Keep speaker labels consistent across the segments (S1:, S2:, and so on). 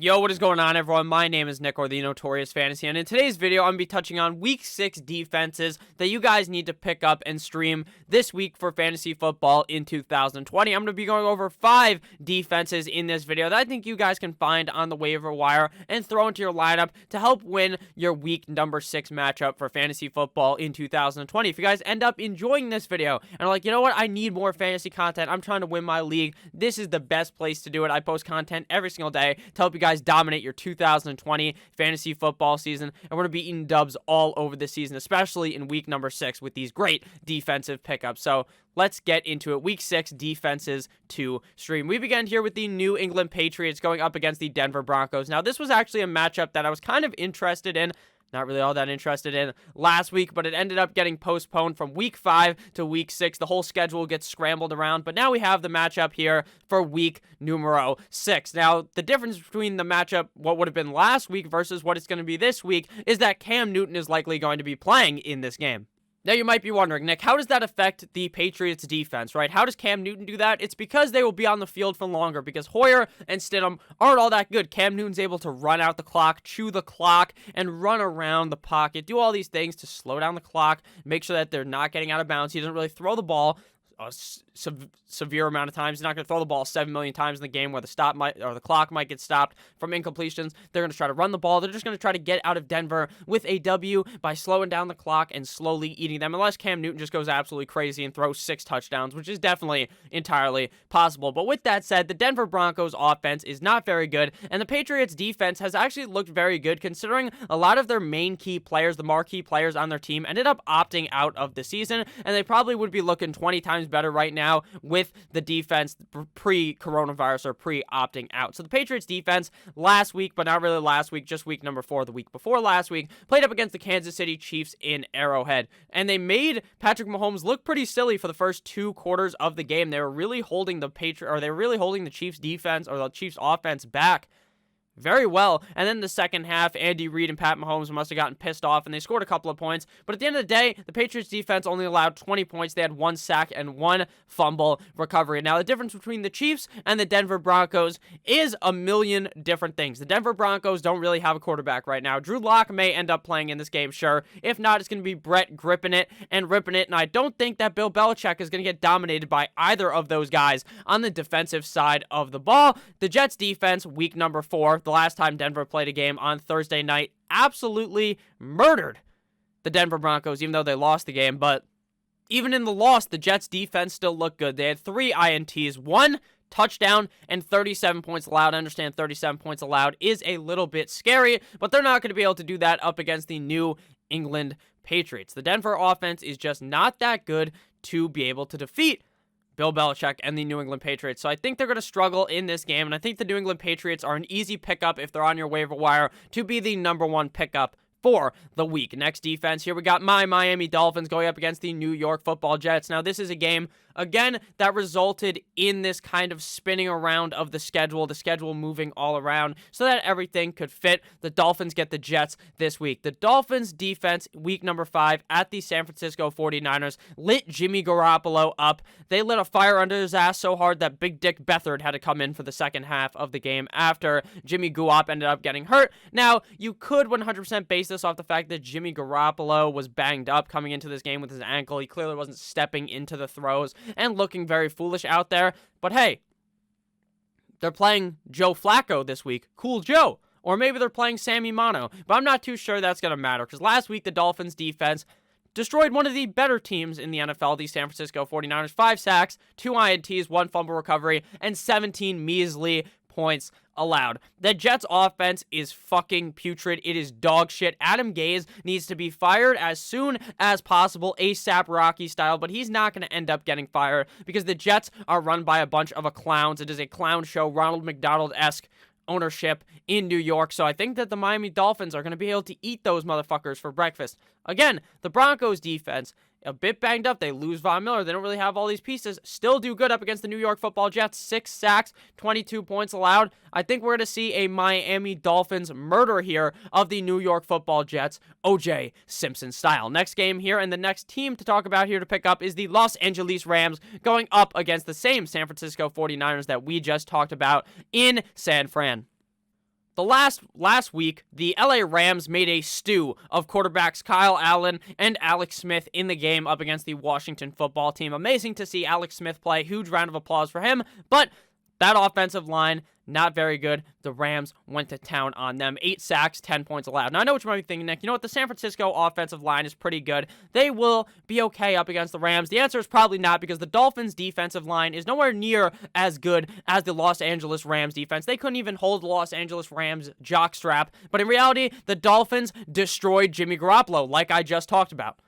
S1: Yo, what is going on, everyone? My name is Nick, or the Notorious Fantasy, and in today's video, I'm going to be touching on Week 6 defenses that you guys need to pick up and stream this week for fantasy football in 2020. I'm going to be going over 5 defenses in this video that I think you guys can find on the waiver wire and throw into your lineup to help win your Week number 6 matchup for fantasy football in 2020. If you guys end up enjoying this video and are like, you know what, I need more fantasy content, I'm trying to win my league, this is the best place to do it. I post content every single day to help you guys dominate your 2020 fantasy football season, and we're going to be eating dubs all over the season, especially in week number 6 with these great defensive pickups. So let's get into it. Week 6 defenses to stream. We begin here with the New England Patriots going up against the Denver Broncos. Now, this was actually a matchup that I was kind of interested in. Not really all that interested in last week, but it ended up getting postponed from week 5 to week 6. The whole schedule gets scrambled around, but now we have the matchup here for week numero 6. Now, the difference between the matchup, what would have been last week versus what it's going to be this week, is that Cam Newton is likely going to be playing in this game. Now, you might be wondering, Nick, how does that affect the Patriots' defense, right? How does Cam Newton do that? It's because they will be on the field for longer, because Hoyer and Stidham aren't all that good. Cam Newton's able to run out the clock, chew the clock, and run around the pocket, do all these things to slow down the clock, make sure that they're not getting out of bounds. He doesn't really throw the ball a severe amount of times. He's not going to throw the ball 7 million times in the game where the clock might get stopped from incompletions. They're going to try to run the ball. They're just going to try to get out of Denver with a W by slowing down the clock and slowly eating them, unless Cam Newton just goes absolutely crazy and throws 6 touchdowns, which is definitely entirely possible. But with that said, the Denver Broncos offense is not very good, and the Patriots defense has actually looked very good considering a lot of their main key players, the marquee players on their team, ended up opting out of the season, and they probably would be looking 20 times better right now with the defense pre-coronavirus or pre-opting out. So the Patriots defense last week, but not really last week, just week number 4, the week before last week, played up against the Kansas City Chiefs in Arrowhead, and they made Patrick Mahomes look pretty silly for the first 2 quarters of the game. They were really holding the Chiefs defense or the Chiefs offense back very well, and then the second half, Andy Reid and Pat Mahomes must have gotten pissed off, and they scored a couple of points, but at the end of the day, the Patriots defense only allowed 20 points. They had 1 sack and 1 fumble recovery. Now, the difference between the Chiefs and the Denver Broncos is a million different things. The Denver Broncos don't really have a quarterback right now. Drew Lock may end up playing in this game, sure. If not, it's going to be Brett gripping it and ripping it, and I don't think that Bill Belichick is going to get dominated by either of those guys on the defensive side of the ball. The Jets defense, week number 4, the last time Denver played a game on Thursday night, absolutely murdered the Denver Broncos, even though they lost the game. But even in the loss, the Jets defense still looked good. They had 3 INTs, 1 touchdown, and 37 points allowed. I understand 37 points allowed is a little bit scary, but they're not going to be able to do that up against the New England Patriots. The Denver offense is just not that good to be able to defeat Bill Belichick and the New England Patriots. So I think they're going to struggle in this game, and I think the New England Patriots are an easy pickup if they're on your waiver wire to be the number 1 pickup for the week. Next defense here, we got my Miami Dolphins going up against the New York Football Jets. Now, this is a game, again, that resulted in this kind of spinning around of the schedule moving all around so that everything could fit. The Dolphins get the Jets this week. The Dolphins defense, week number 5 at the San Francisco 49ers, lit Jimmy Garoppolo up. They lit a fire under his ass so hard that Big Dick Beathard had to come in for the second half of the game after Jimmy Guap ended up getting hurt. Now, you could 100% base this off the fact that Jimmy Garoppolo was banged up coming into this game with his ankle. He clearly wasn't stepping into the throws and looking very foolish out there. But hey, they're playing Joe Flacco this week. Cool Joe. Or maybe they're playing Sammy Mono. But I'm not too sure that's going to matter, because last week the Dolphins defense destroyed one of the better teams in the NFL, the San Francisco 49ers. 5 sacks, 2 INTs, 1 fumble recovery, and 17 measly points allowed. The Jets offense is fucking putrid. It is dog shit. Adam Gase needs to be fired as soon as possible, ASAP Rocky style, but he's not going to end up getting fired because the Jets are run by a bunch of clowns. It is a clown show, Ronald McDonald-esque ownership in New York, so I think that the Miami Dolphins are going to be able to eat those motherfuckers for breakfast. Again, the Broncos defense, a bit banged up. They lose Von Miller. They don't really have all these pieces. Still do good up against the New York Football Jets. 6 sacks, 22 points allowed. I think we're going to see a Miami Dolphins murder here of the New York Football Jets, O.J. Simpson style. Next game here, and the next team to talk about here to pick up is the Los Angeles Rams going up against the same San Francisco 49ers that we just talked about in San Fran. The last week, the LA Rams made a stew of quarterbacks Kyle Allen and Alex Smith in the game up against the Washington football team. Amazing to see Alex Smith play. Huge round of applause for him. But that offensive line, not very good. The Rams went to town on them. 8 sacks, 10 points allowed. Now, I know what you might be thinking, Nick. You know what? The San Francisco offensive line is pretty good. They will be okay up against the Rams. The answer is probably not, because the Dolphins' defensive line is nowhere near as good as the Los Angeles Rams defense. They couldn't even hold the Los Angeles Rams jockstrap. But in reality, the Dolphins destroyed Jimmy Garoppolo, like I just talked about.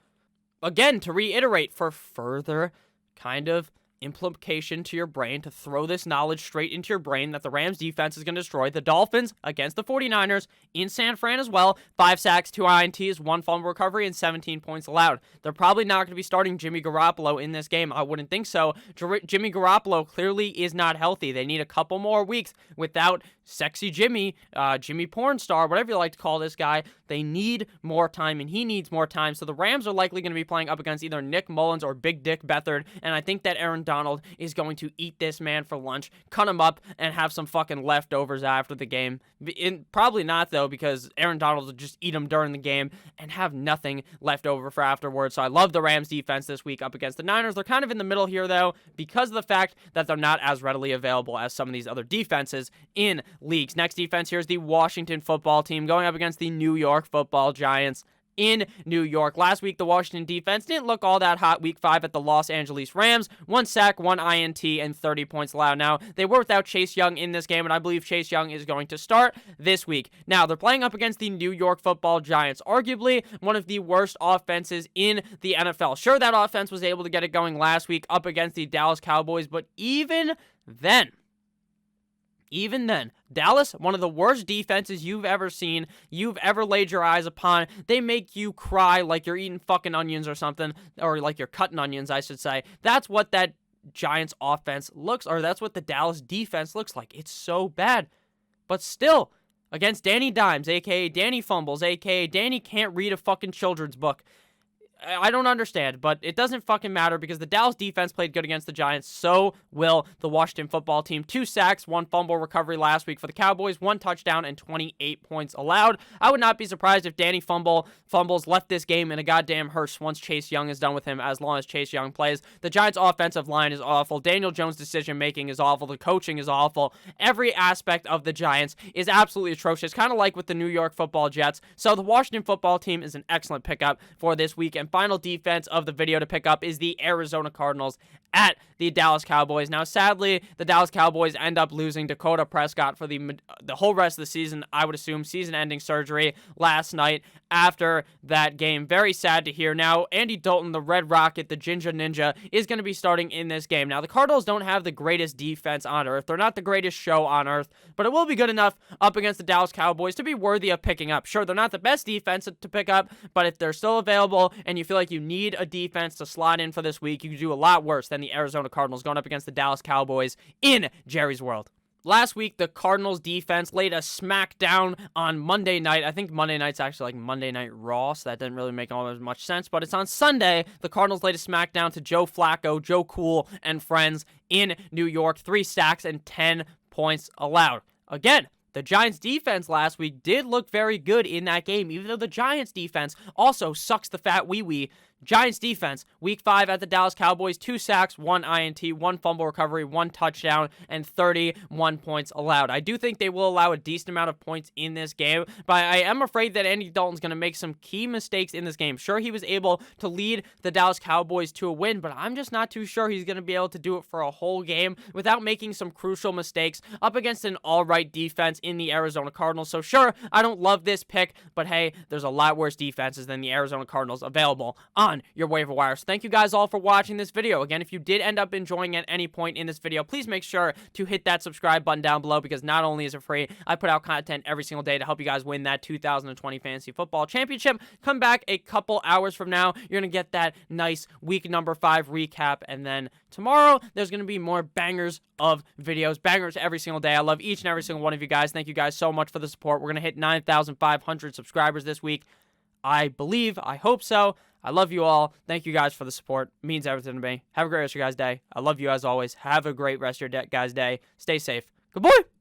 S1: Again, to reiterate, for further kind of implication to your brain, to throw this knowledge straight into your brain that the Rams defense is going to destroy the Dolphins against the 49ers in San Fran as well. 5 sacks, 2 INTs, 1 fumble recovery, and 17 points allowed. They're probably not going to be starting Jimmy Garoppolo in this game. I wouldn't think so. Jimmy Garoppolo clearly is not healthy. They need a couple more weeks without sexy Jimmy, Jimmy porn star, whatever you like to call this guy. They need more time, and he needs more time. So the Rams are likely going to be playing up against either Nick Mullins or Big Dick Beathard, and I think that Aaron Donald is going to eat this man for lunch, cut him up, and have some fucking leftovers after the game. Probably not, though, because Aaron Donald will just eat him during the game and have nothing left over for afterwards. So I love the Rams defense this week up against the Niners. They're kind of in the middle here, though, because of the fact that they're not as readily available as some of these other defenses in leagues. Next defense here is the Washington football team going up against the New York Football Giants in New York. Last week, the Washington defense didn't look all that hot. Week 5 at the Los Angeles Rams, 1 sack, 1 INT, and 30 points allowed. Now, they were without Chase Young in this game, and I believe Chase Young is going to start this week. Now, they're playing up against the New York Football Giants, arguably one of the worst offenses in the NFL. Sure, that offense was able to get it going last week up against the Dallas Cowboys, but even then, Dallas, one of the worst defenses you've ever seen, you've ever laid your eyes upon. They make you cry like you're eating fucking onions or something, or like you're cutting onions, I should say. That's what that Giants offense looks, or that's what the Dallas defense looks like. It's so bad. But still, against Danny Dimes, a.k.a. Danny Fumbles, a.k.a. Danny can't read a fucking children's book. I don't understand, but it doesn't fucking matter because the Dallas defense played good against the Giants. So will the Washington football team. 2 sacks, 1 fumble recovery last week for the Cowboys, 1 touchdown, and 28 points allowed. I would not be surprised if Danny Fumbles left this game in a goddamn hearse once Chase Young is done with him, as long as Chase Young plays. The Giants offensive line is awful. Daniel Jones' decision-making is awful. The coaching is awful. Every aspect of the Giants is absolutely atrocious, kind of like with the New York Football Jets. So the Washington football team is an excellent pickup for this week. And final defense of the video to pick up is the Arizona Cardinals at the Dallas Cowboys. Now, sadly, the Dallas Cowboys end up losing Dakota Prescott for the whole rest of the season, I would assume, season-ending surgery last night after that game. Very sad to hear. Now, Andy Dalton, the Red Rocket, the Ginger Ninja, is going to be starting in this game. Now, the Cardinals don't have the greatest defense on earth. They're not the greatest show on earth, but it will be good enough up against the Dallas Cowboys to be worthy of picking up. Sure, they're not the best defense to pick up, but if they're still available and you feel like you need a defense to slot in for this week, you can do a lot worse than the Arizona Cardinals going up against the Dallas Cowboys in Jerry's World. Last week, the Cardinals defense laid a smackdown on Monday night. I think Monday night's actually like Monday Night Raw, so that didn't really make all as much sense. But it's on Sunday. The Cardinals laid a smackdown to Joe Flacco, Joe Cool, and friends in New York. 3 sacks and 10 points allowed. Again, the Giants' defense last week did look very good in that game, even though the Giants' defense also sucks the fat wee-wee. Giants defense, week 5 at the Dallas Cowboys, 2 sacks, 1 INT, 1 fumble recovery, 1 touchdown, and 31 points allowed. I do think they will allow a decent amount of points in this game, but I am afraid that Andy Dalton's going to make some key mistakes in this game. Sure, he was able to lead the Dallas Cowboys to a win, but I'm just not too sure he's going to be able to do it for a whole game without making some crucial mistakes up against an all-right defense in the Arizona Cardinals. So sure, I don't love this pick, but hey, there's a lot worse defenses than the Arizona Cardinals available on your waiver wire. So thank you guys all for watching this video. Again, if you did end up enjoying at any point in this video, please make sure to hit that subscribe button down below, because not only is it free, I put out content every single day to help you guys win that 2020 Fantasy Football Championship. Come back a couple hours from now. You're going to get that nice week number 5 recap, and then tomorrow there's going to be more bangers of videos, bangers every single day. I love each and every single one of you guys. Thank you guys so much for the support. We're going to hit 9,500 subscribers this week. I believe, I hope so. I love you all. Thank you guys for the support. It means everything to me. Have a great rest of your guys' day. I love you as always. Have a great rest of your guys' day. Stay safe. Good boy.